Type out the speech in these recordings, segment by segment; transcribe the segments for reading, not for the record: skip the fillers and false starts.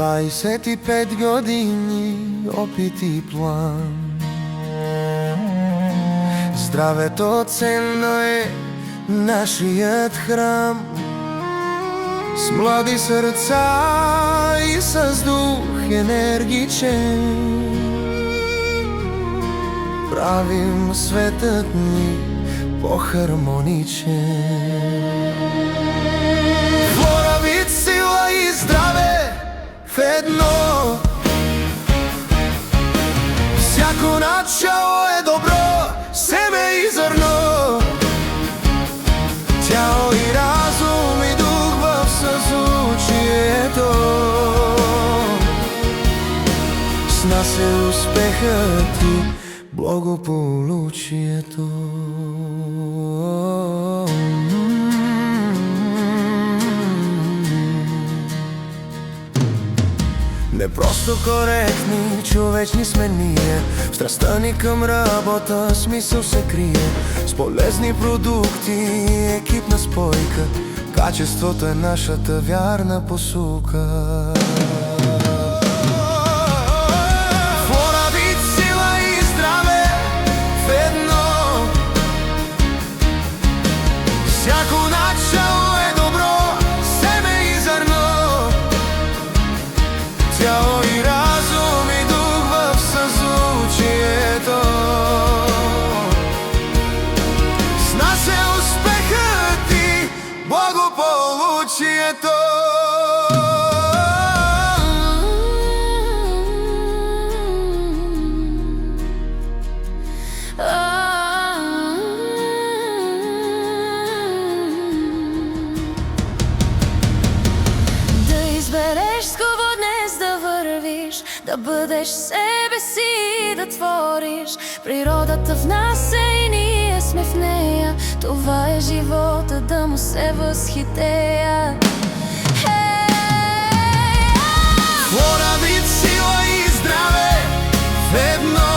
25 години опит и план. Здравето ценно е нашият храм. С млади сърца и с дух енергичен правим светът ни по-хармоничен. Твора вид, сила и здраве в едно. Всяко начало е добро, семе и зърно. Тяло и разум и дух в съзвучието. С нас е успехът и благополучието. Не просто коректни, човечни сме ние. В страстта ни към работа смисъл се крие. С полезни продукти, екипна спойка. Качеството е нашата вярна посока. Твора вид, сила и здраве в едно. Всяко начало е добро, семе и зърно. Тяло и разум и дух в съзвучието. С нас е успехът и благополучието. Да избереш с кого днес да вървиш, да бъдеш себе си и да твориш. Природата в нас е и ние сме в нея. Това е живота, да му се възхитея. Твора вид, сила и здраве в едно.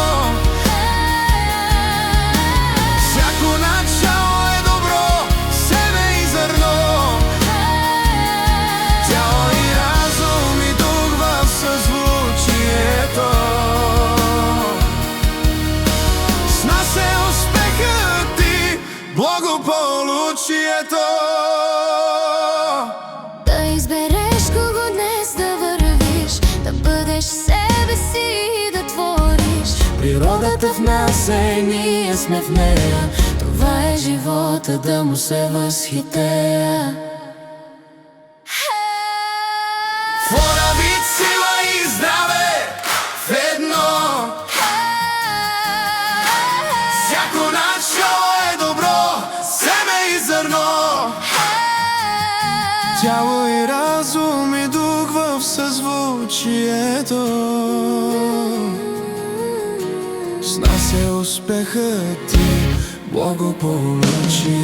Всяко начало е добро, семе и зърно. Тяло и разум и дух в съзвучието. С нас е успехът и благополучието. Да избереш кого днес да вървиш, да бъдеш себе си и да твориш. Природата в нас е и ние сме в нея. Това е живота, да му се възхитея. Твора вид, сила и здраве в едно. Всяко начало е добро, семе и зърно. Тяло и разум и дух в съзвучието. С нас е успехът и благополучието.